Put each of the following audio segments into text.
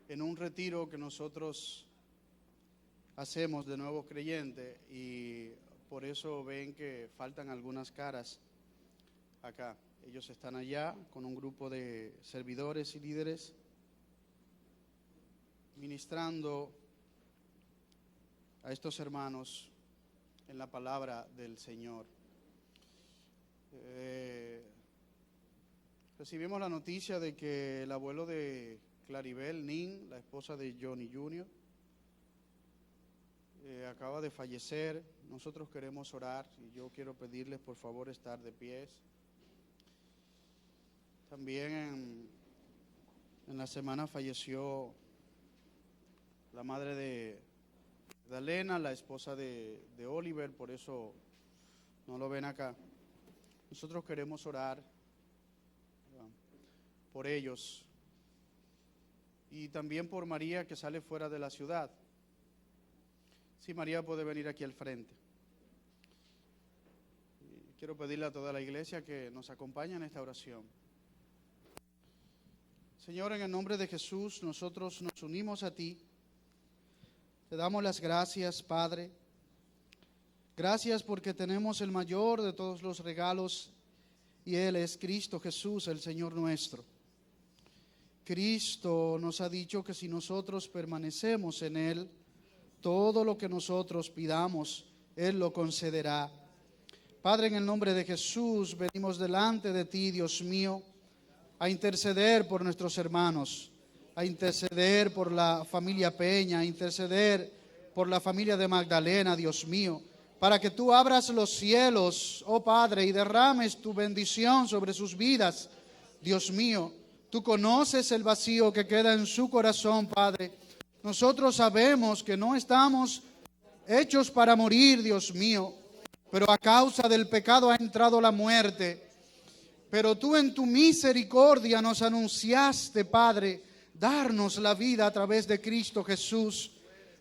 en un retiro que nosotros hacemos de nuevo creyente, y por eso ven que faltan algunas caras acá. Ellos están allá con un grupo de servidores y líderes ministrando a estos hermanos en la palabra del Señor. Recibimos la noticia de que el abuelo de Claribel Nin, la esposa de Johnny Jr., acaba de fallecer. Nosotros queremos orar y yo quiero pedirles por favor estar de pies. También en la semana falleció la madre de Elena, la esposa de Oliver, por eso no lo ven acá. Nosotros queremos orar por ellos y también por María, que sale fuera de la ciudad. Si María puede venir aquí al frente. Quiero pedirle a toda la iglesia que nos acompañe en esta oración. Señor, en el nombre de Jesús, nosotros nos unimos a ti. Te damos las gracias, Padre. Gracias porque tenemos el mayor de todos los regalos y Él es Cristo Jesús, el Señor nuestro. Cristo nos ha dicho que si nosotros permanecemos en Él, todo lo que nosotros pidamos, Él lo concederá. Padre, en el nombre de Jesús, venimos delante de ti, Dios mío, a interceder por nuestros hermanos, a interceder por la familia Peña, a interceder por la familia de Magdalena, Dios mío, para que tú abras los cielos, oh Padre, y derrames tu bendición sobre sus vidas, Dios mío. Tú conoces el vacío que queda en su corazón, Padre. Nosotros sabemos que no estamos hechos para morir, Dios mío, pero a causa del pecado ha entrado la muerte. Pero tú en tu misericordia nos anunciaste, Padre, darnos la vida a través de Cristo Jesús.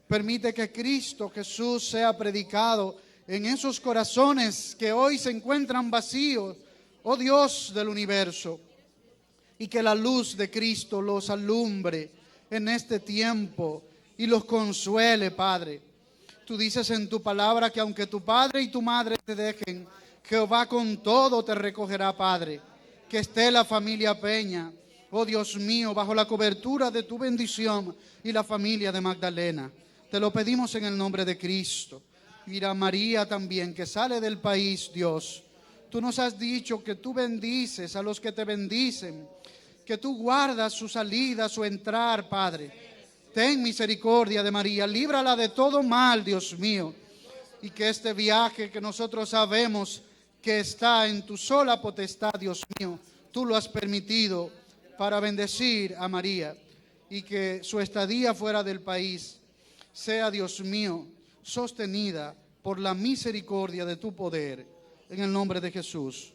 Permite que Cristo Jesús sea predicado en esos corazones que hoy se encuentran vacíos, oh Dios del universo, y que la luz de Cristo los alumbre en este tiempo y los consuele, Padre. Tú dices en tu palabra que aunque tu padre y tu madre te dejen, Jehová con todo te recogerá, Padre. Que esté la familia Peña, oh Dios mío, bajo la cobertura de tu bendición, y la familia de Magdalena. Te lo pedimos en el nombre de Cristo. Mira María también, que sale del país, Dios. Tú nos has dicho que tú bendices a los que te bendicen, que tú guardas su salida, su entrar, Padre. Ten misericordia de María, líbrala de todo mal, Dios mío, y que este viaje que nosotros sabemos que está en tu sola potestad, Dios mío, tú lo has permitido para bendecir a María, y que su estadía fuera del país sea, Dios mío, sostenida por la misericordia de tu poder, en el nombre de Jesús.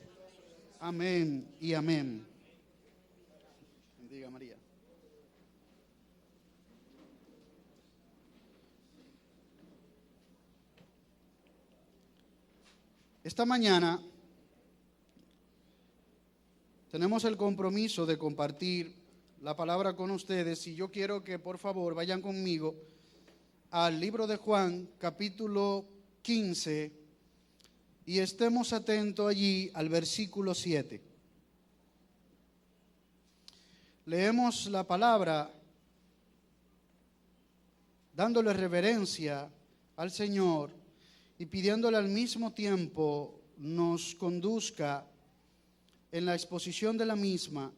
Amén y amén. Bendiga María. Esta mañana tenemos el compromiso de compartir la palabra con ustedes, y yo quiero que por favor vayan conmigo al libro de Juan, capítulo 15, y estemos atentos allí al versículo 7. Leemos la palabra dándole reverencia al Señor y pidiéndole al mismo tiempo nos conduzca en la exposición de la misma,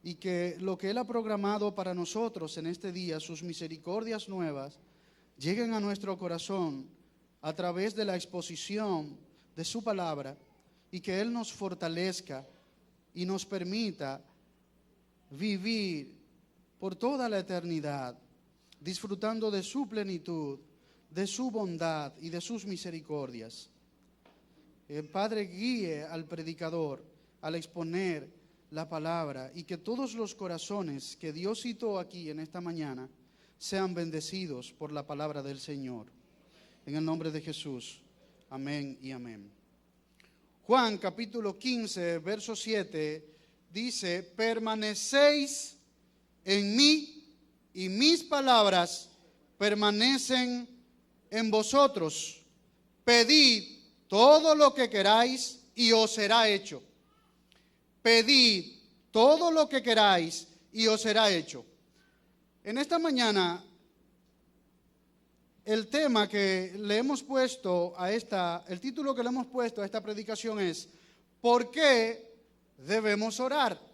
y que lo que Él ha programado para nosotros en este día, sus misericordias nuevas, lleguen a nuestro corazón a través de la exposición de su palabra, y que Él nos fortalezca y nos permita vivir por toda la eternidad, disfrutando de su plenitud, de su bondad y de sus misericordias. El Padre guíe al predicador al exponer la palabra, y que todos los corazones que Dios citó aquí en esta mañana sean bendecidos por la palabra del Señor. En el nombre de Jesús. Amén y amén. Juan capítulo 15, verso 7 dice: permanecéis en mí y mis palabras permanecen en vosotros. Pedid todo lo que queráis y os será hecho. Pedid todo lo que queráis y os será hecho. En esta mañana, el tema que le hemos puesto el título que le hemos puesto a esta predicación es: ¿por qué debemos orar?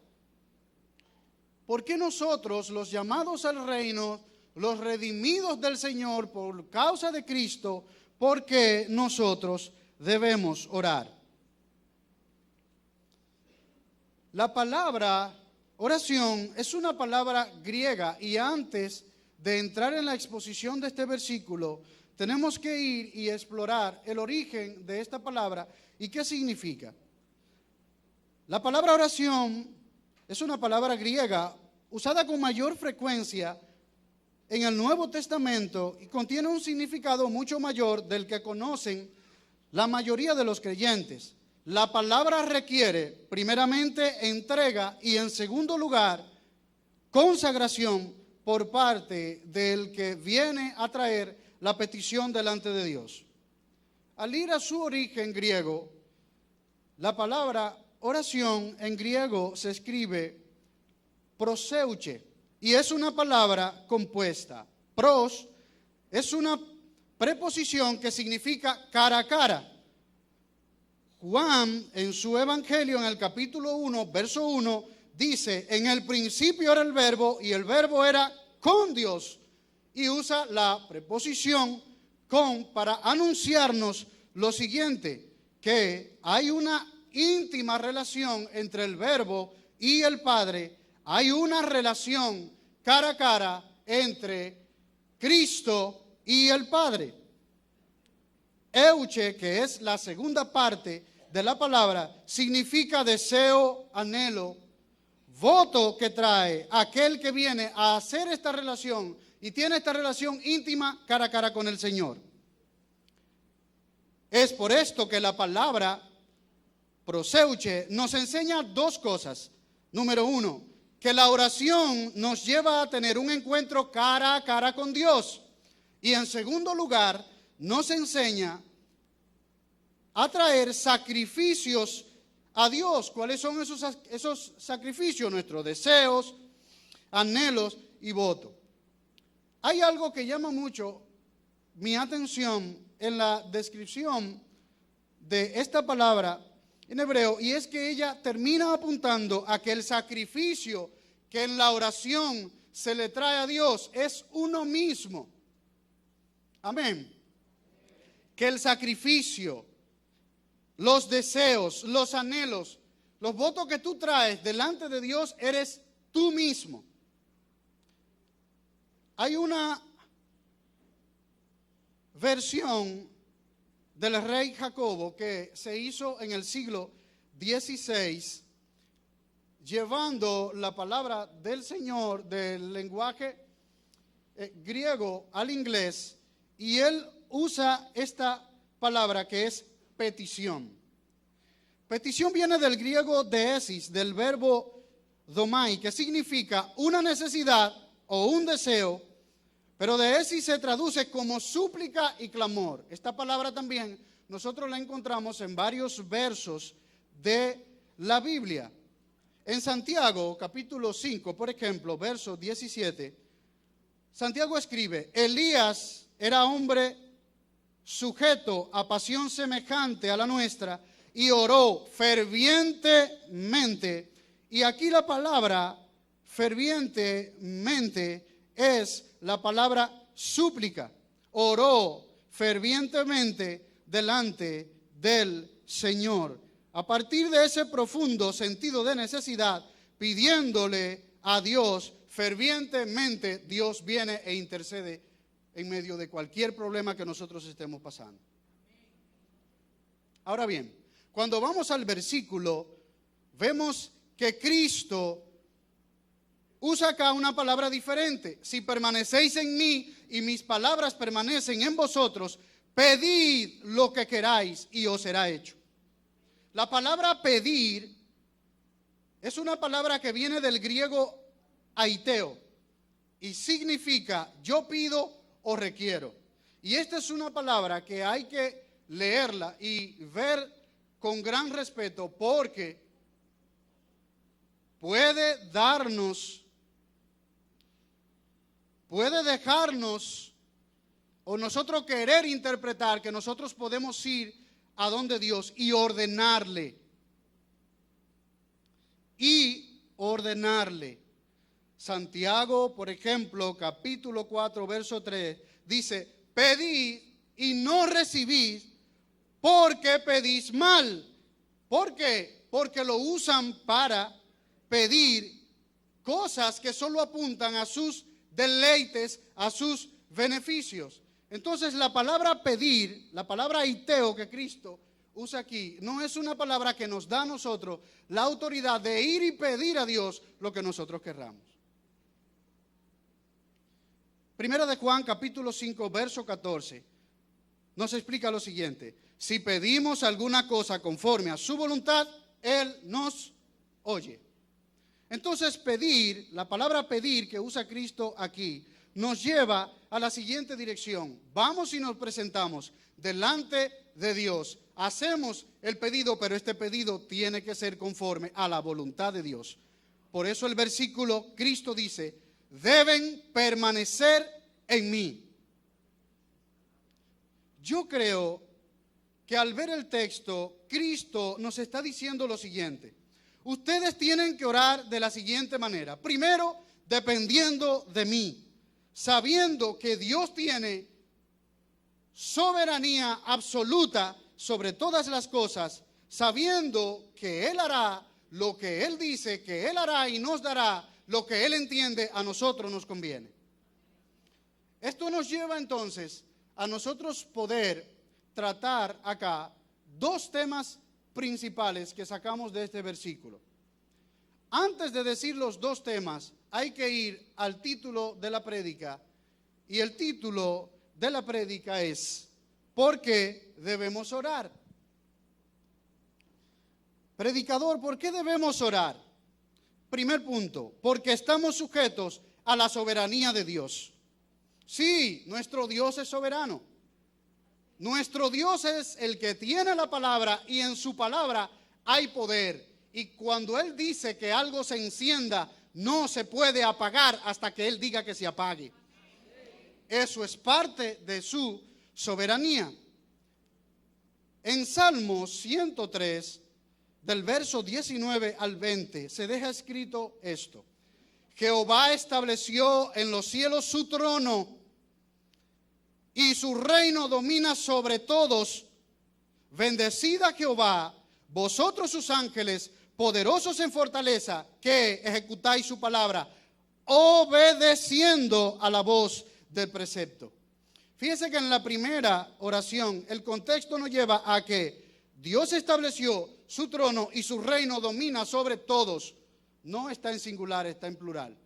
¿Por qué nosotros, los llamados al reino, los redimidos del Señor por causa de Cristo, por qué nosotros debemos orar? La palabra oración es una palabra griega, y antes de entrar en la exposición de este versículo, tenemos que ir y explorar el origen de esta palabra y qué significa. La palabra oración es una palabra griega usada con mayor frecuencia en el Nuevo Testamento y contiene un significado mucho mayor del que conocen la mayoría de los creyentes. La palabra requiere, primeramente, entrega y, en segundo lugar, consagración por parte del que viene a traer la petición delante de Dios. Al ir a su origen griego, la palabra oración en griego se escribe proseuche y es una palabra compuesta. Pros es una preposición que significa cara a cara. Juan, en su evangelio, en el capítulo 1, verso 1, dice: en el principio era el verbo y el verbo era con Dios, y usa la preposición con para anunciarnos lo siguiente, que hay una íntima relación entre el verbo y el Padre, hay una relación cara a cara entre Cristo y el Padre. Euche, que es la segunda parte de la palabra, significa deseo, anhelo, voto que trae aquel que viene a hacer esta relación y tiene esta relación íntima cara a cara con el Señor. Es por esto que la palabra proseuche nos enseña dos cosas. Número uno, que la oración nos lleva a tener un encuentro cara a cara con Dios. Y en segundo lugar, nos enseña a traer sacrificios a Dios. ¿Cuáles son esos sacrificios? Nuestros deseos, anhelos y votos. Hay algo que llama mucho mi atención en la descripción de esta palabra en hebreo, y es que ella termina apuntando a que el sacrificio que en la oración se le trae a Dios es uno mismo. Amén. Que el sacrificio, los deseos, los anhelos, los votos que tú traes delante de Dios eres tú mismo. Hay una versión del rey Jacobo que se hizo en el siglo XVI, llevando la palabra del Señor del lenguaje griego al inglés, y él usa esta palabra que es petición. Petición viene del griego deesis, del verbo domai, que significa una necesidad o un deseo, pero deesis se traduce como súplica y clamor. Esta palabra también nosotros la encontramos en varios versos de la Biblia. En Santiago, capítulo 5, por ejemplo, verso 17, Santiago escribe: Elías era hombre sujeto a pasión semejante a la nuestra y oró fervientemente. Y aquí la palabra fervientemente es la palabra súplica. Oró fervientemente delante del Señor. A partir de ese profundo sentido de necesidad, pidiéndole a Dios fervientemente, Dios viene e intercede en medio de cualquier problema que nosotros estemos pasando. Ahora bien, cuando vamos al versículo, vemos que Cristo usa acá una palabra diferente. Si permanecéis en mí y mis palabras permanecen en vosotros, pedid lo que queráis y os será hecho. La palabra pedir es una palabra que viene del griego aiteo y significa yo pido o requiero. Y esta es una palabra que hay que leerla y ver con gran respeto, porque puede dejarnos o nosotros querer interpretar que nosotros podemos ir a donde Dios y ordenarle. Santiago, por ejemplo, capítulo 4, verso 3, dice, pedid y no recibís porque pedís mal. ¿Por qué? Porque lo usan para pedir cosas que solo apuntan a sus deleites, a sus beneficios. Entonces la palabra pedir, la palabra aiteo que Cristo usa aquí, no es una palabra que nos da a nosotros la autoridad de ir y pedir a Dios lo que nosotros querramos. Primera de Juan, capítulo 5, verso 14, nos explica lo siguiente: si pedimos alguna cosa conforme a su voluntad, Él nos oye. Entonces pedir, la palabra pedir que usa Cristo aquí, nos lleva a la siguiente dirección. Vamos y nos presentamos delante de Dios. Hacemos el pedido, pero este pedido tiene que ser conforme a la voluntad de Dios. Por eso el versículo, Cristo dice, deben permanecer en mí. Yo creo que al ver el texto, Cristo nos está diciendo lo siguiente: ustedes tienen que orar de la siguiente manera. Primero, dependiendo de mí, sabiendo que Dios tiene soberanía absoluta sobre todas las cosas, sabiendo que Él hará lo que Él dice que Él hará y nos dará lo que Él entiende a nosotros nos conviene. Esto nos lleva entonces a nosotros poder tratar acá dos temas principales que sacamos de este versículo. Antes de decir los dos temas, hay que ir al título de la prédica, y el título de la prédica es ¿por qué debemos orar? Predicador, ¿por qué debemos orar? Primer punto, porque estamos sujetos a la soberanía de Dios. Sí, nuestro Dios es soberano. Nuestro Dios es el que tiene la palabra, y en su palabra hay poder. Y cuando Él dice que algo se encienda, no se puede apagar hasta que Él diga que se apague. Eso es parte de su soberanía. En Salmo 103, del verso 19 al 20, se deja escrito esto: Jehová estableció en los cielos su trono, y su reino domina sobre todos. Bendecid a Jehová, vosotros sus ángeles, poderosos en fortaleza, que ejecutáis su palabra, obedeciendo a la voz del precepto. Fíjese que en la primera oración el contexto nos lleva a que Dios estableció su trono y su reino domina sobre todos. No está en singular, está en plural.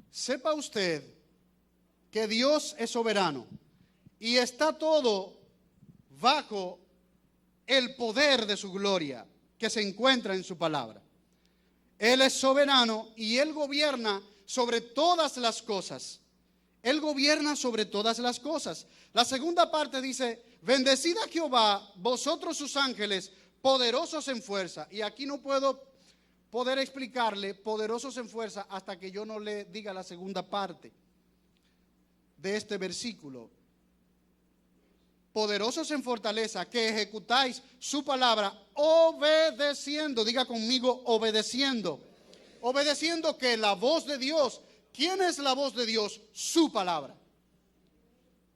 Sepa usted que Dios es soberano y está todo bajo el poder de su gloria que se encuentra en su palabra. Él es soberano y Él gobierna sobre todas las cosas. Él gobierna sobre todas las cosas. La segunda parte dice: bendecid a Jehová, vosotros sus ángeles, poderosos en fuerza. Y aquí no puedo poder explicarle poderosos en fuerza hasta que yo no le diga la segunda parte de este versículo. Poderosos en fortaleza, que ejecutáis su palabra, obedeciendo. Diga conmigo, obedeciendo. Obedeciendo que la voz de Dios. ¿Quién es la voz de Dios? Su palabra.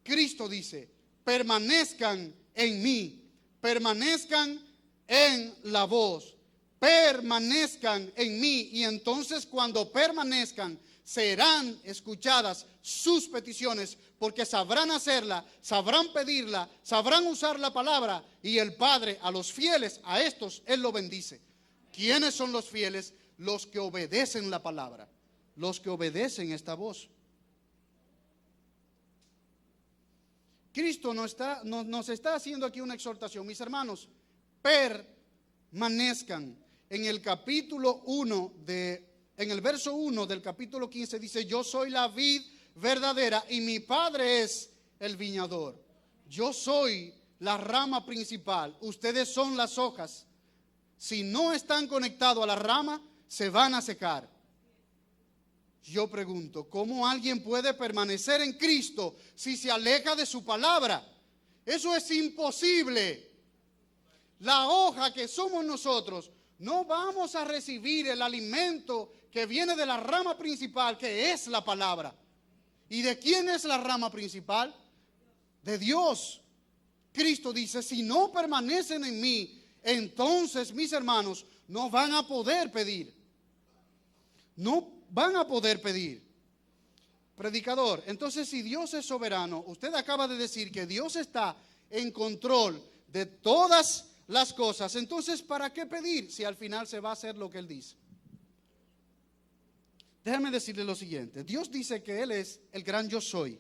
Cristo dice: permanezcan en mí, permanezcan en la voz, permanezcan en mí. Y entonces cuando permanezcan, serán escuchadas sus peticiones, porque sabrán hacerla, sabrán pedirla, sabrán usar la palabra, y el Padre a los fieles, a estos Él lo bendice. ¿Quiénes son los fieles? Los que obedecen la palabra, los que obedecen esta voz. Cristo nos está haciendo aquí una exhortación. Mis hermanos, permanezcan. En el capítulo 1 de en el verso 1 del capítulo 15 dice: yo soy la vid verdadera y mi Padre es el viñador. Yo soy la rama principal, ustedes son las hojas. Si no están conectados a la rama, se van a secar. Yo pregunto, ¿cómo alguien puede permanecer en Cristo si se aleja de su palabra? Eso es imposible. La hoja que somos nosotros, no vamos a recibir el alimento que viene de la rama principal, que es la palabra. ¿Y de quién es la rama principal? De Dios. Cristo dice: si no permanecen en mí, entonces, mis hermanos, no van a poder pedir. No van a poder pedir. Predicador, entonces, si Dios es soberano, usted acaba de decir que Dios está en control de todas las cosas, entonces, ¿para qué pedir si al final se va a hacer lo que Él dice? Déjame decirle lo siguiente. Dios dice que Él es el gran yo soy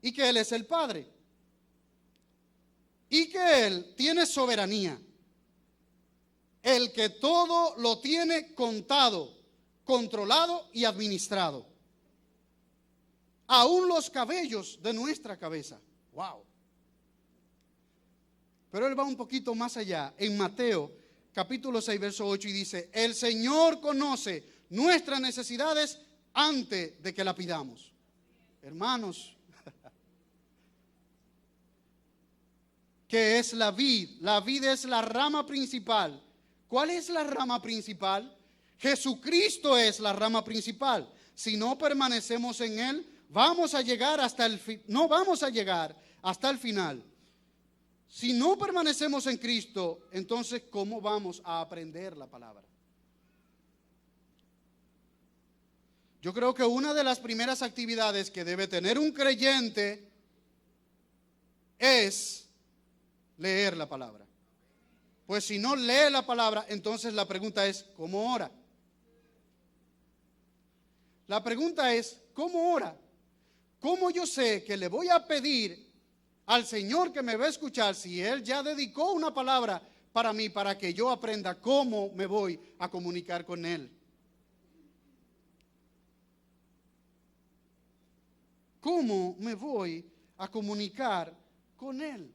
y que Él es el Padre y que Él tiene soberanía, el que todo lo tiene contado, controlado y administrado, aún los cabellos de nuestra cabeza. Wow. Pero Él va un poquito más allá en Mateo capítulo 6 verso 8 y dice: el Señor conoce nuestras necesidades antes de que la pidamos. Hermanos, ¿qué es la vid? La vid es la rama principal. ¿Cuál es la rama principal? Jesucristo es la rama principal. Si no permanecemos en Él, no vamos a llegar hasta el final. Si no permanecemos en Cristo, entonces, ¿cómo vamos a aprender la palabra? Yo creo que una de las primeras actividades que debe tener un creyente es leer la palabra. Pues si no lee la palabra, entonces la pregunta es: ¿cómo ora? La pregunta es: ¿cómo ora? ¿Cómo yo sé que le voy a pedir al Señor que me va a escuchar si Él ya dedicó una palabra para mí, para que yo aprenda cómo me voy a comunicar con Él? ¿Cómo me voy a comunicar con Él?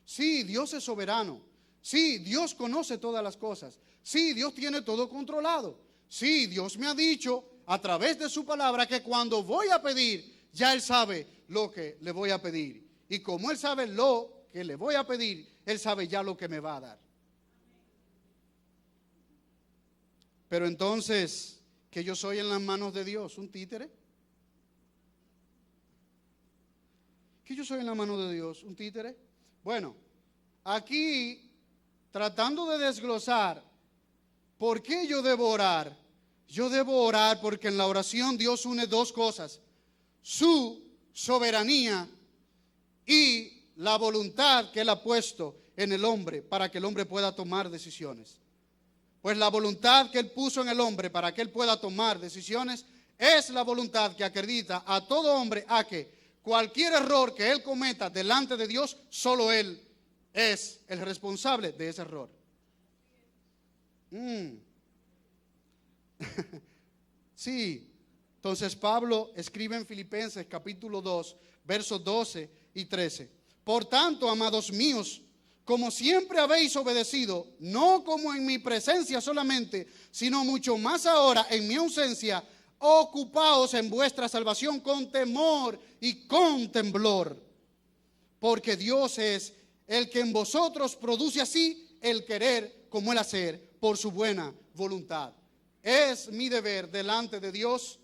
Sí, Dios es soberano. Sí, Dios conoce todas las cosas. Sí, Dios tiene todo controlado. Sí, Dios me ha dicho a través de su palabra que cuando voy a pedir, ya Él sabe lo que le voy a pedir. Y como Él sabe lo que le voy a pedir, Él sabe ya lo que me va a dar. Pero entonces, ¿qué yo soy en las manos de Dios? ¿Un títere? ¿Qué yo soy en la mano de Dios? ¿Un títere? Bueno, aquí tratando de desglosar por qué yo debo orar. Yo debo orar porque en la oración Dios une dos cosas: su soberanía y la voluntad que Él ha puesto en el hombre para que el hombre pueda tomar decisiones. Pues la voluntad que Él puso en el hombre para que él pueda tomar decisiones es la voluntad que acredita a todo hombre a que cualquier error que él cometa delante de Dios, solo Él es el responsable de ese error. Sí, entonces Pablo escribe en Filipenses capítulo 2, versos 12 y 13. Por tanto, amados míos, como siempre habéis obedecido, no como en mi presencia solamente, sino mucho más ahora en mi ausencia, ocupaos en vuestra salvación con temor y con temblor, porque Dios es el que en vosotros produce así el querer como el hacer por su buena voluntad. Es mi deber delante de Dios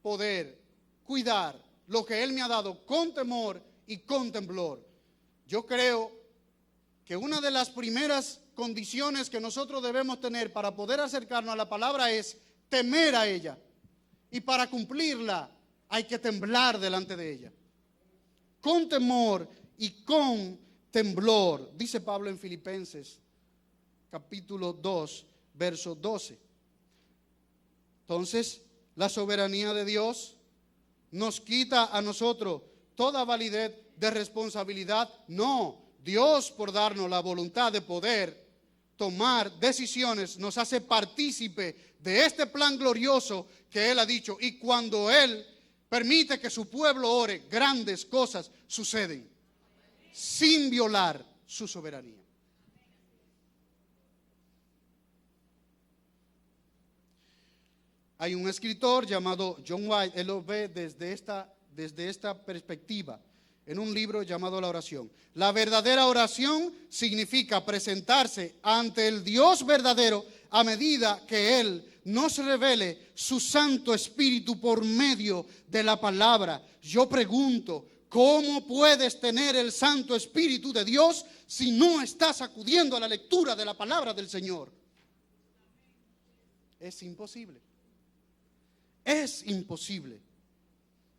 poder cuidar lo que Él me ha dado con temor y con temblor. Yo creo que una de las primeras condiciones que nosotros debemos tener para poder acercarnos a la palabra es temer a ella. Y para cumplirla hay que temblar delante de ella. Con temor y con temblor, dice Pablo en Filipenses capítulo 2, verso 12. Entonces, la soberanía de Dios nos quita a nosotros toda validez de responsabilidad. No, Dios, por darnos la voluntad de poder tomar decisiones, nos hace partícipe de este plan glorioso que Él ha dicho. Y cuando Él permite que su pueblo ore, grandes cosas suceden sin violar su soberanía. Hay un escritor llamado John White, él lo ve desde esta perspectiva, en un libro llamado La Oración. La verdadera oración significa presentarse ante el Dios verdadero a medida que Él nos revele su Santo Espíritu por medio de la palabra. Yo pregunto, ¿cómo puedes tener el Santo Espíritu de Dios si no estás acudiendo a la lectura de la palabra del Señor? Es imposible. Es imposible.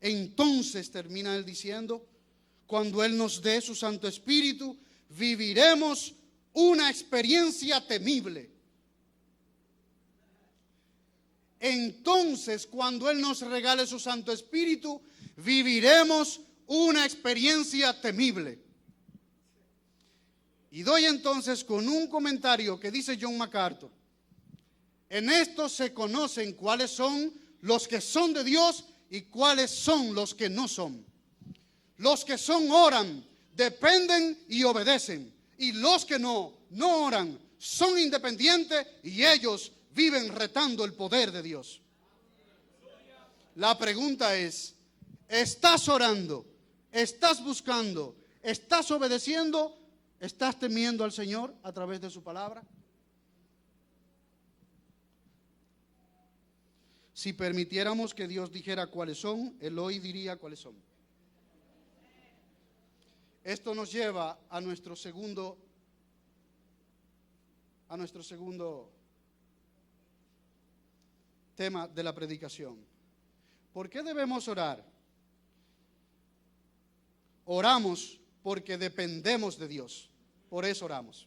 Entonces termina él diciendo, cuando Él nos dé su Santo Espíritu, viviremos una experiencia temible. Entonces, cuando Él nos regale su Santo Espíritu, viviremos una experiencia temible. Y doy entonces con un comentario que dice John MacArthur. En esto se conocen cuáles son los que son de Dios y cuáles son los que no son. Los que son oran, dependen y obedecen. Y los que no oran, son independientes y ellos viven retando el poder de Dios. La pregunta es, ¿estás orando? ¿Estás buscando? ¿Estás obedeciendo? ¿Estás temiendo al Señor a través de su palabra? Si permitiéramos que Dios dijera cuáles son, Él hoy diría cuáles son. Esto nos lleva a nuestro segundo tema de la predicación. ¿Por qué debemos orar? Oramos porque dependemos de Dios. Por eso oramos.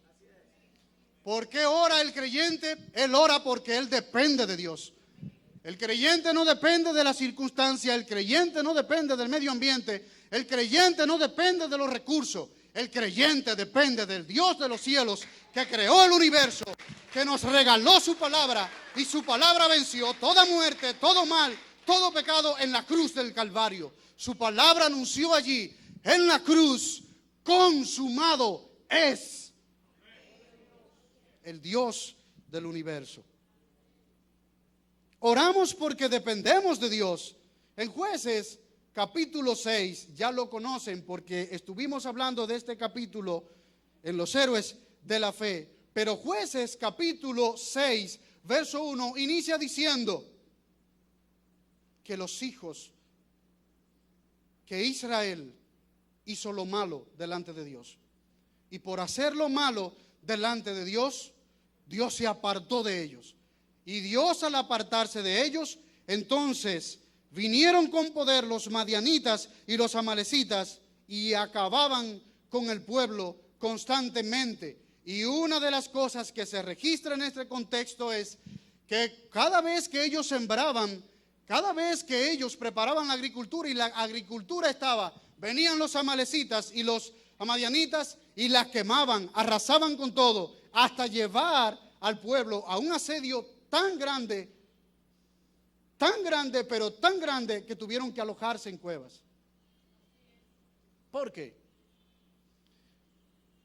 ¿Por qué ora el creyente? Él ora porque él depende de Dios. El creyente no depende de la circunstancia, el creyente no depende del medio ambiente, el creyente no depende de los recursos, el creyente depende del Dios de los cielos que creó el universo, que nos regaló su palabra y su palabra venció toda muerte, todo mal, todo pecado en la cruz del Calvario. Su palabra anunció allí en la cruz, consumado es. El Dios del universo. Oramos porque dependemos de Dios. En Jueces capítulo 6, ya lo conocen porque estuvimos hablando de este capítulo en los héroes de la fe. Pero Jueces capítulo 6, verso 1, inicia diciendo que los hijos, que Israel hizo lo malo delante de Dios. Y por hacer lo malo delante de Dios, Dios se apartó de ellos. Y Dios, al apartarse de ellos, entonces vinieron con poder los madianitas y los amalecitas y acababan con el pueblo constantemente. Y una de las cosas que se registra en este contexto es que cada vez que ellos sembraban, cada vez que ellos preparaban la agricultura y la agricultura estaba, venían los amalecitas y los madianitas y la quemaban, arrasaban con todo, hasta llevar al pueblo a un asedio tan grande, pero tan grande que tuvieron que alojarse en cuevas. ¿Por qué?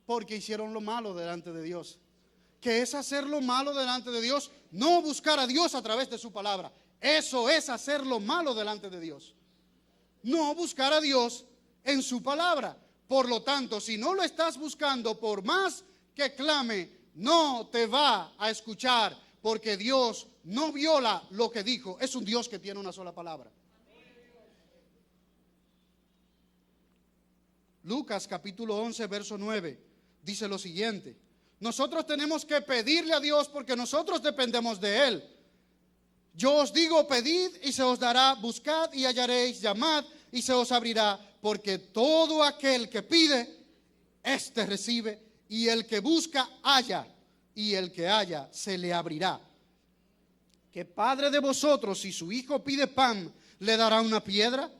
Porque hicieron lo malo delante de Dios. ¿Qué es hacer lo malo delante de Dios? No buscar a Dios a través de su palabra. Eso es hacer lo malo delante de Dios. No buscar a Dios en su palabra. Por lo tanto, si no lo estás buscando, por más que clame, no te va a escuchar, porque Dios no viola lo que dijo. Es un Dios que tiene una sola palabra. Lucas capítulo 11, verso 9, dice lo siguiente: nosotros tenemos que pedirle a Dios porque nosotros dependemos de Él. Yo os digo, pedid y se os dará, buscad y hallaréis, llamad y se os abrirá, porque todo aquel que pide, éste recibe, y el que busca, halla, y el que halla, se le abrirá. ¿Qué padre de vosotros, si su hijo pide pan, le dará una piedra?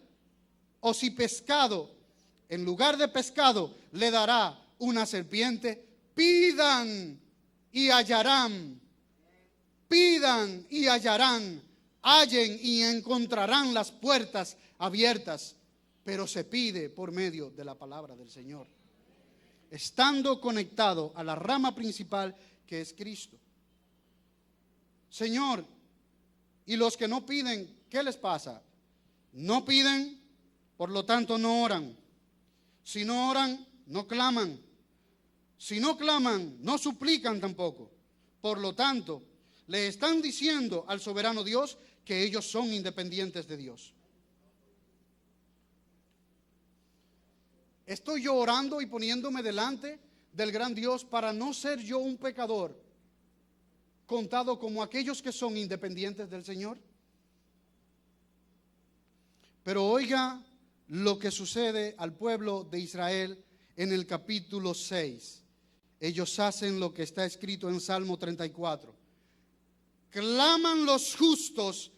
O si pescado, en lugar de pescado, le dará una serpiente. Pidan y hallarán. Pidan y hallarán. Hallen y encontrarán las puertas abiertas. Pero se pide por medio de la palabra del Señor, estando conectado a la rama principal que es Cristo. Señor, y los que no piden, ¿qué les pasa? No piden, por lo tanto no oran. Si no oran, no claman. Si no claman, no suplican tampoco. Por lo tanto, le están diciendo al soberano Dios que ellos son independientes de Dios. Estoy yo orando y poniéndome delante del gran Dios para no ser yo un pecador contado como aquellos que son independientes del Señor. Pero oiga lo que sucede al pueblo de Israel en el capítulo 6. Ellos hacen lo que está escrito en Salmo 34. Claman los justos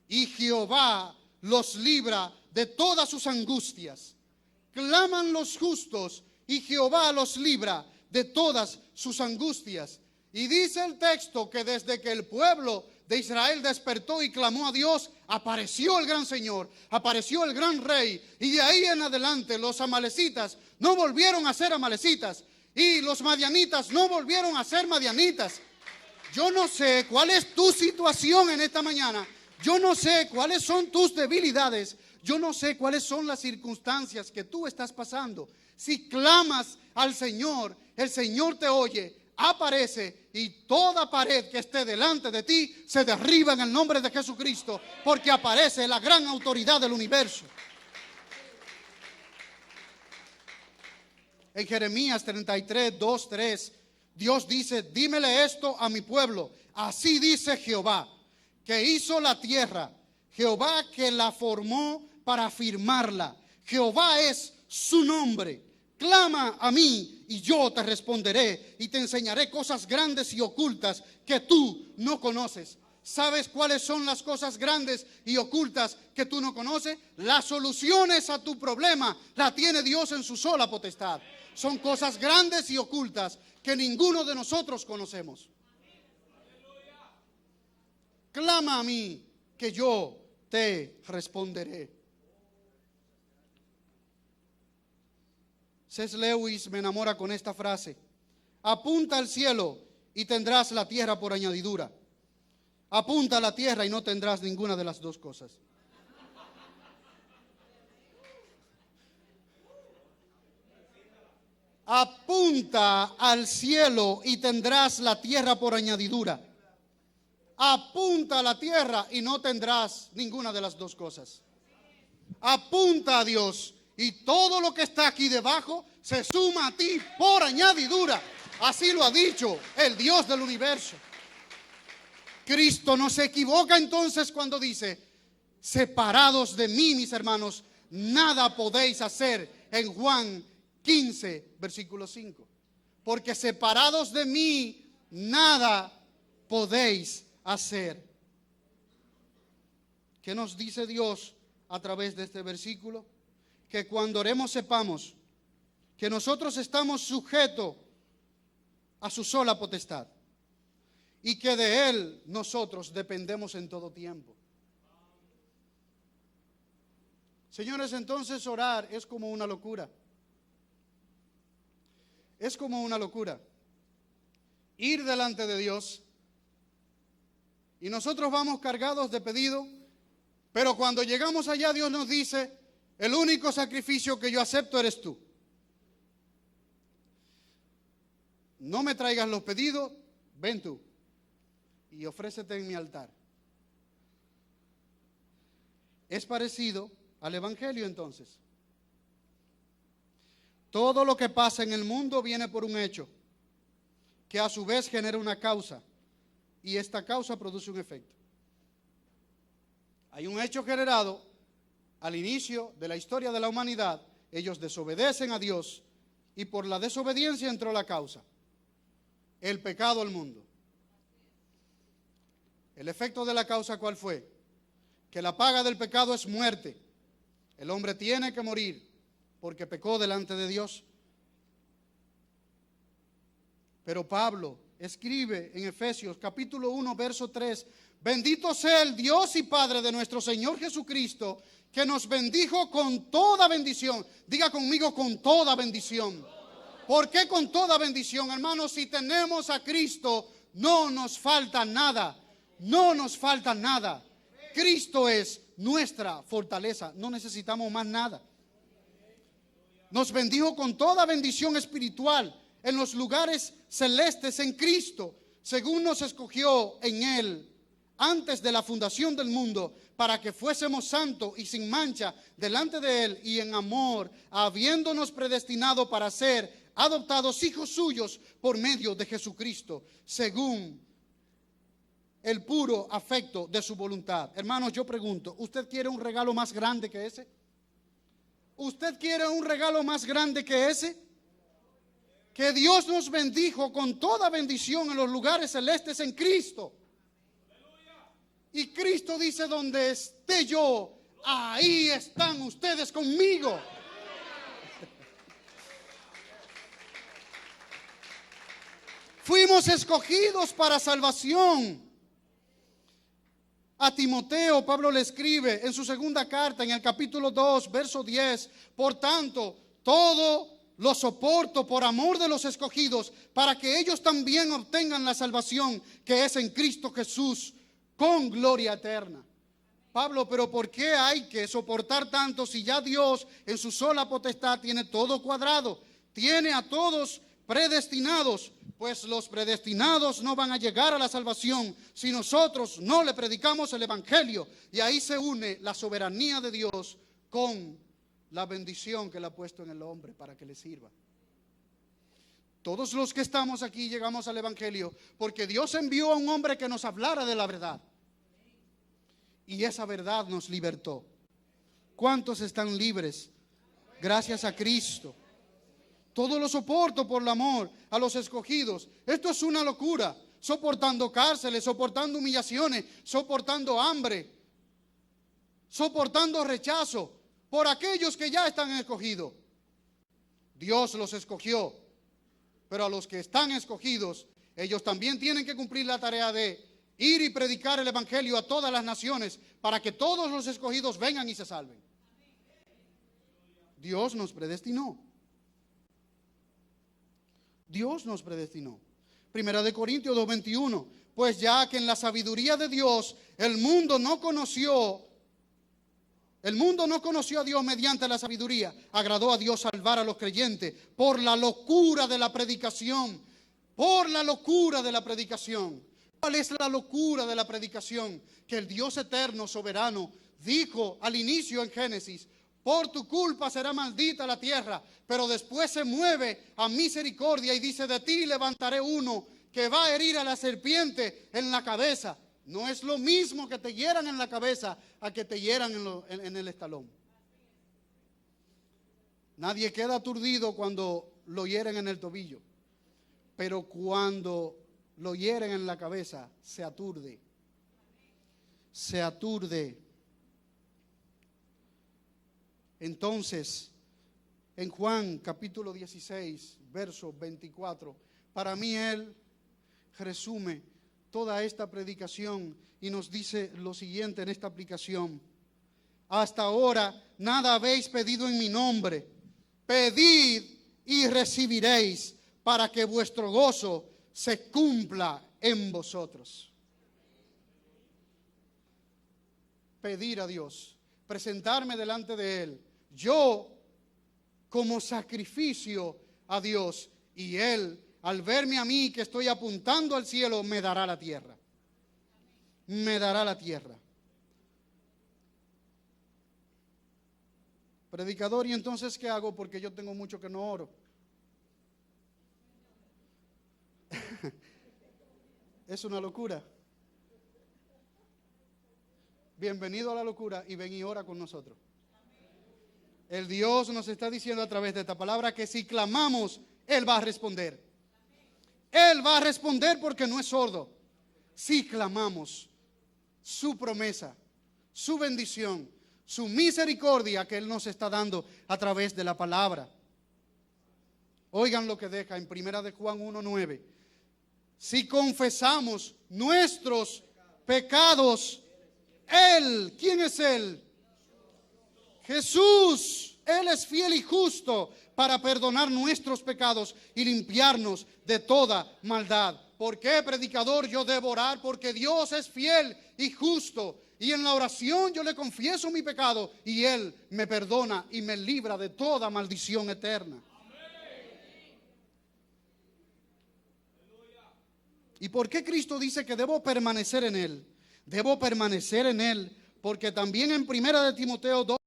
y Jehová los libra de todas sus angustias. Claman los justos y Jehová los libra de todas sus angustias. Y dice el texto que desde que el pueblo de Israel despertó y clamó a Dios, apareció el gran Señor, apareció el gran Rey. Y de ahí en adelante los amalecitas no volvieron a ser amalecitas y los madianitas no volvieron a ser madianitas. Yo no sé cuál es tu situación en esta mañana. Yo no sé cuáles son tus debilidades. Yo no sé cuáles son las circunstancias que tú estás pasando. Si clamas al Señor, el Señor te oye, aparece y toda pared que esté delante de ti se derriba en el nombre de Jesucristo, porque aparece la gran autoridad del universo. En Jeremías 33, 2, 3, Dios dice: dímele esto a mi pueblo. Así dice Jehová, que hizo la tierra, Jehová que la formó para afirmarla. Jehová es su nombre. Clama a mí y yo te responderé y te enseñaré cosas grandes y ocultas que tú no conoces. ¿Sabes cuáles son las cosas grandes y ocultas que tú no conoces? Las soluciones a tu problema la tiene Dios en su sola potestad. Son cosas grandes y ocultas que ninguno de nosotros conocemos. Clama a mí que yo te responderé. C.S. Lewis me enamora con esta frase: apunta al cielo y tendrás la tierra por añadidura. Apunta a la tierra y no tendrás ninguna de las dos cosas. Apunta al cielo y tendrás la tierra por añadidura. Apunta a la tierra y no tendrás ninguna de las dos cosas. Apunta a Dios y todo lo que está aquí debajo se suma a ti por añadidura. Así lo ha dicho el Dios del universo. Cristo no se equivoca entonces cuando dice: separados de mí, mis hermanos, nada podéis hacer, en Juan 15, versículo 5. Porque separados de mí, nada podéis hacer. ¿Qué nos dice Dios a través de este versículo? Que cuando oremos sepamos que nosotros estamos sujetos a su sola potestad y que de Él nosotros dependemos en todo tiempo. Señores, entonces orar es como una locura. Es como una locura. Ir delante de Dios y nosotros vamos cargados de pedido, pero cuando llegamos allá Dios nos dice: el único sacrificio que yo acepto eres tú. No me traigas los pedidos, ven tú y ofrécete en mi altar. Es parecido al Evangelio entonces. Todo lo que pasa en el mundo viene por un hecho, que a su vez genera una causa, y esta causa produce un efecto. Hay un hecho generado al inicio de la historia de la humanidad. Ellos desobedecen a Dios y por la desobediencia entró la causa: el pecado al mundo. El efecto de la causa, ¿cuál fue? Que la paga del pecado es muerte. El hombre tiene que morir porque pecó delante de Dios. Pero Pablo escribe en Efesios capítulo 1, verso 3, bendito sea el Dios y Padre de nuestro Señor Jesucristo, que nos bendijo con toda bendición. Diga conmigo, con toda bendición. ¿Por qué con toda bendición, hermanos? Si tenemos a Cristo, no nos falta nada. No nos falta nada. Cristo es nuestra fortaleza. No necesitamos más nada. Nos bendijo con toda bendición espiritual en los lugares celestes en Cristo, según nos escogió en Él antes de la fundación del mundo, para que fuésemos santos y sin mancha delante de Él, y en amor, habiéndonos predestinado para ser adoptados hijos suyos por medio de Jesucristo, según el puro afecto de su voluntad. Hermanos, yo pregunto, ¿usted quiere un regalo más grande que ese? ¿Usted quiere un regalo más grande que ese? Que Dios nos bendijo con toda bendición en los lugares celestes en Cristo. Y Cristo dice, donde esté yo, ahí están ustedes conmigo. Fuimos escogidos para salvación. A Timoteo, Pablo le escribe en su segunda carta, en el capítulo 2, verso 10, por tanto, todo lo soporto por amor de los escogidos, para que ellos también obtengan la salvación que es en Cristo Jesús, con gloria eterna. Pablo, pero ¿por qué hay que soportar tanto si ya Dios en su sola potestad tiene todo cuadrado? Tiene a todos predestinados, pues los predestinados no van a llegar a la salvación si nosotros no le predicamos el evangelio. Y ahí se une la soberanía de Dios con la bendición que le ha puesto en el hombre para que le sirva. Todos los que estamos aquí llegamos al evangelio porque Dios envió a un hombre que nos hablara de la verdad. Y esa verdad nos libertó. ¿Cuántos están libres? Gracias a Cristo. Todo lo soporto por el amor a los escogidos. Esto es una locura. Soportando cárceles, soportando humillaciones, soportando hambre, soportando rechazo por aquellos que ya están escogidos. Dios los escogió, pero a los que están escogidos, ellos también tienen que cumplir la tarea de ir y predicar el evangelio a todas las naciones para que todos los escogidos vengan y se salven. Dios nos predestinó. Dios nos predestinó. Primera de Corintios 2:21. Pues ya que en la sabiduría de Dios el mundo no conoció a Dios mediante la sabiduría, agradó a Dios salvar a los creyentes por la locura de la predicación. Por la locura de la predicación. ¿Cuál es la locura de la predicación? Que el Dios eterno, soberano, dijo al inicio en Génesis: por tu culpa será maldita la tierra, pero después se mueve a misericordia y dice: de ti levantaré uno que va a herir a la serpiente en la cabeza. No es lo mismo que te hieran en la cabeza a que te hieran en el estalón. Nadie queda aturdido cuando lo hieren en el tobillo, pero cuando lo hieren en la cabeza, se aturde. Se aturde. Entonces, en Juan capítulo 16, verso 24, para mí él resume toda esta predicación y nos dice lo siguiente en esta aplicación: hasta ahora nada habéis pedido en mi nombre. Pedid y recibiréis, para que vuestro gozo se cumpla en vosotros. Pedir a Dios, presentarme delante de Él, yo como sacrificio a Dios, y Él, al verme a mí que estoy apuntando al cielo, me dará la tierra. Me dará la tierra. Predicador, ¿y entonces qué hago? Porque yo tengo mucho que no oro. Es una locura. Bienvenido a la locura y ven y ora con nosotros. El Dios nos está diciendo a través de esta palabra que si clamamos, Él va a responder. Él va a responder porque no es sordo. Si clamamos su promesa, su bendición, su misericordia que Él nos está dando a través de la palabra. Oigan lo que deja en Primera de Juan 1:9. si confesamos nuestros pecados, Él, ¿quién es Él? Jesús, Él es fiel y justo para perdonar nuestros pecados y limpiarnos de toda maldad. ¿Por qué, predicador, yo debo orar? Porque Dios es fiel y justo. Y en la oración yo le confieso mi pecado y Él me perdona y me libra de toda maldición eterna. ¿Y por qué Cristo dice que debo permanecer en Él? Debo permanecer en Él porque también en 1 de Timoteo 2